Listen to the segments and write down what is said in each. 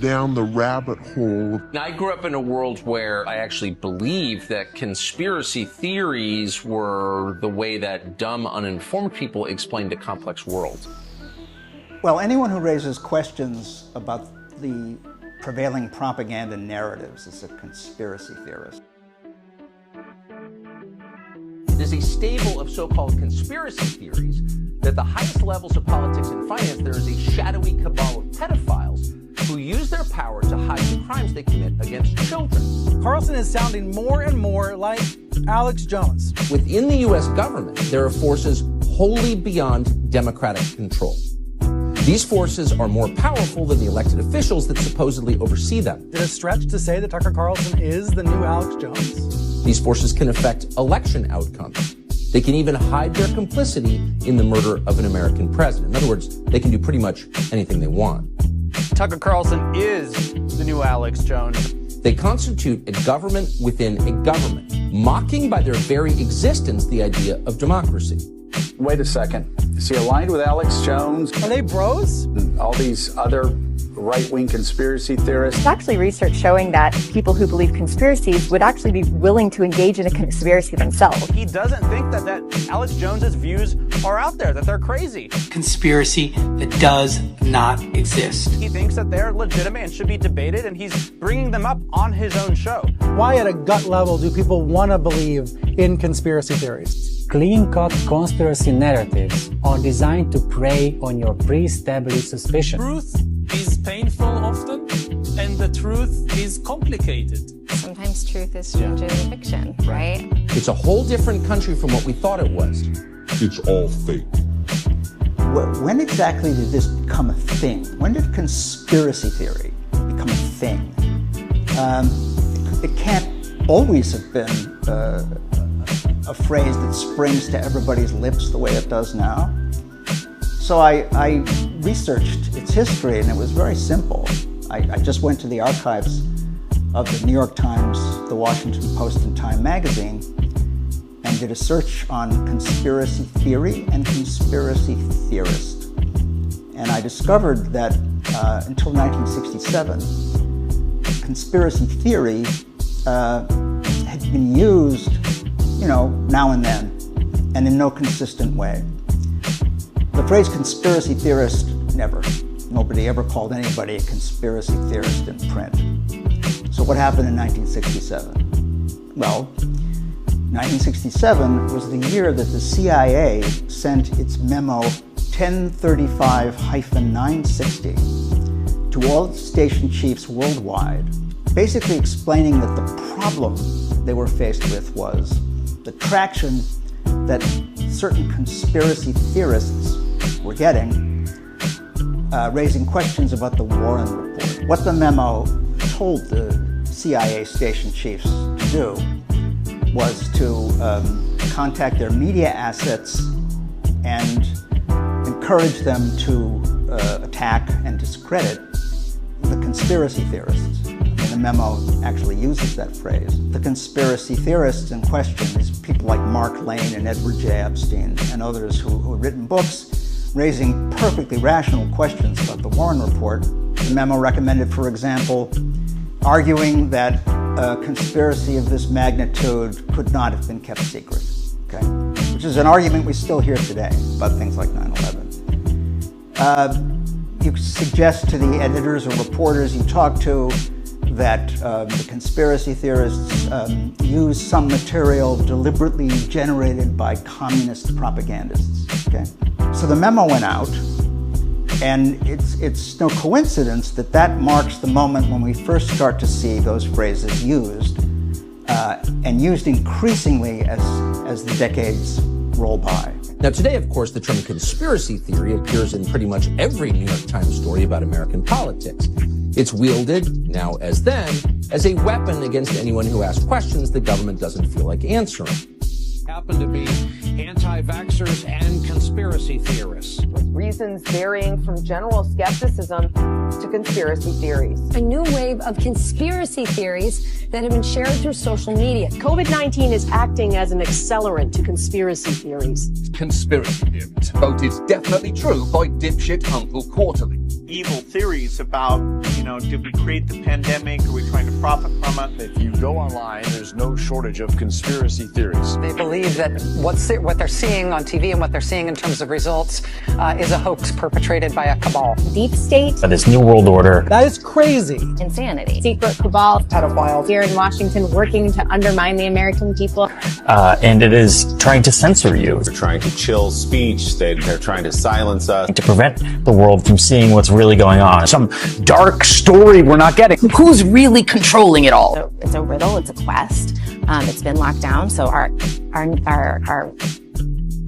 down the rabbit hole. I grew up in a world where I actually believed that conspiracy theories were the way that dumb, uninformed people explained a complex world. Well, anyone who raises questions about the prevailing propaganda narratives is a conspiracy theorist. There's a stable of so-called conspiracy theories that at the highest levels of politics and finance, there is a shadowy cabal of pedophiles who use their power to hide the crimes they commit against children. Carlson is sounding more and more like Alex Jones. Within the U.S. government, there are forces wholly beyond democratic control. These forces are more powerful than the elected officials that supposedly oversee them. Is it a stretch to say that Tucker Carlson is the new Alex Jones? These forces can affect election outcomes. They can even hide their complicity in the murder of an American president. In other words, they can do pretty much anything they want. Tucker Carlson is the new Alex Jones. They constitute a government within a government, mocking by their very existence the idea of democracy. Wait a second. Is he aligned with Alex Jones? Are they bros? All these other right-wing conspiracy theorists? There's actually research showing that people who believe conspiracies would actually be willing to engage in a conspiracy themselves. He doesn't think that Alex Jones's views are out there, that they're crazy. Conspiracy that does not exist. He thinks that they're legitimate and should be debated, and he's bringing them up on his own show. Why at a gut level do people want to believe in conspiracy theories? Clean-cut conspiracy narratives are designed to prey on your pre-established suspicion. Truth is painful often, and the truth is complicated. Sometimes truth is stranger than fiction, right? It's a whole different country from what we thought it was. It's all fake. When exactly did this become a thing? When did conspiracy theory become a thing? It can't always have been a phrase that springs to everybody's lips the way it does now. So I researched its history, and it was very simple. I just went to the archives of the New York Times, the Washington Post, and Time magazine and did a search on conspiracy theory and conspiracy theorist. And I discovered that until 1967, conspiracy theory had been used, now and then, and in no consistent way. The phrase conspiracy theorist, never. Nobody ever called anybody a conspiracy theorist in print. So what happened in 1967? Well, 1967 was the year that the CIA sent its memo 1035-960 to all its station chiefs worldwide, basically explaining that the problem they were faced with was the traction that certain conspiracy theorists were getting, raising questions about the Warren Report. What the memo told the CIA station chiefs to do was to contact their media assets and encourage them to attack and discredit the conspiracy theorists. The memo actually uses that phrase. The conspiracy theorists in question, these people like Mark Lane and Edward J. Epstein and others who had written books raising perfectly rational questions about the Warren Report. The memo recommended, for example, arguing that a conspiracy of this magnitude could not have been kept secret, okay? Which is an argument we still hear today about things like 9/11. You suggest to the editors or reporters you talk to that the conspiracy theorists use some material deliberately generated by communist propagandists, okay? So the memo went out, and it's no coincidence that that marks the moment when we first start to see those phrases used, and used increasingly as the decades roll by. Now today, of course, the term conspiracy theory appears in pretty much every New York Times story about American politics. It's wielded, now as then, as a weapon against anyone who asks questions the government doesn't feel like answering. Happen to be anti-vaxxers and conspiracy theorists. With reasons varying from general skepticism to conspiracy theories. A new wave of conspiracy theories that have been shared through social media. COVID-19 is acting as an accelerant to conspiracy theories. Conspiracy theories. Voted definitely true by dipshit Uncle Quarterly. Evil theories about did we create the pandemic? Are we trying to profit from it? If you go online, there's no shortage of conspiracy theories. They believe that what they're seeing on TV and what they're seeing in terms of results is a hoax perpetrated by a cabal. Deep state. This new world order. That is crazy. Insanity. Secret cabal. Pedophiles. Here in Washington working to undermine the American people. And it is trying to censor you. They're trying to chill speech. They're trying to silence us. To prevent the world from seeing what's really going on. Some dark story we're not getting. Who's really controlling it all? So it's a riddle. It's a quest. It's been locked down. So our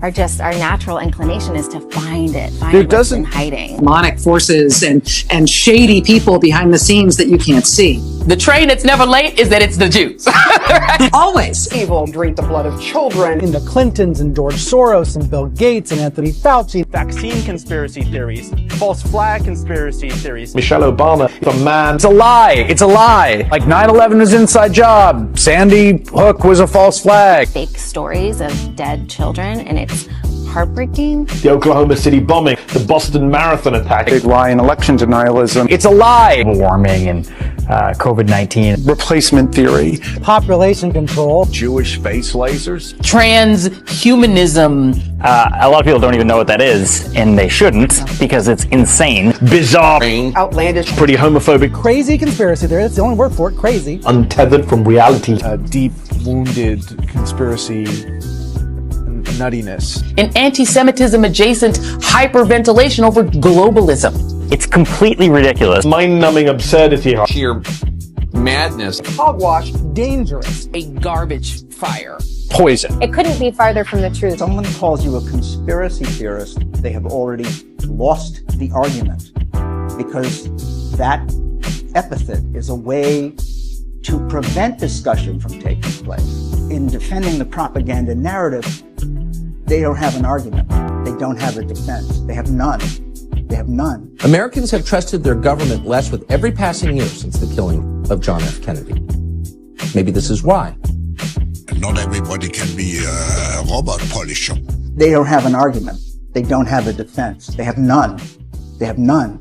natural inclination is to find it. Find what's been hiding. Demonic forces and shady people behind the scenes that you can't see. The train that's never late is that it's the Jews. Always. Evil drink the blood of children. And the Clintons and George Soros and Bill Gates and Anthony Fauci. Vaccine conspiracy theories, false flag conspiracy theories. Michelle Obama, a man. It's a lie. It's a lie. Like 9/11 was an inside job. Sandy Hook was a false flag. Fake stories of dead children, and it's heartbreaking. The Oklahoma City bombing, the Boston Marathon attack. Big lie in election denialism. It's a lie. Global warming and COVID-19. Replacement theory. Population control. Jewish face lasers. Transhumanism. A lot of people don't even know what that is, and they shouldn't, because it's insane. Bizarre. Outlandish. Pretty homophobic. Crazy conspiracy theory. That's the only word for it. Crazy. Untethered from reality. Deep wounded conspiracy nuttiness. An anti-Semitism adjacent hyperventilation over globalism. It's completely ridiculous. Mind-numbing absurdity. Sheer madness. Hogwash. Dangerous. A garbage fire. Poison. It couldn't be farther from the truth. Someone calls you a conspiracy theorist, they have already lost the argument, because that epithet is a way to prevent discussion from taking place. In defending the propaganda narrative, they don't have an argument. They don't have a defense. They have none. They have none. Americans have trusted their government less with every passing year since the killing of John F. Kennedy. Maybe this is why. Not everybody can be a robot polisher. They don't have an argument. They don't have a defense. They have none. They have none.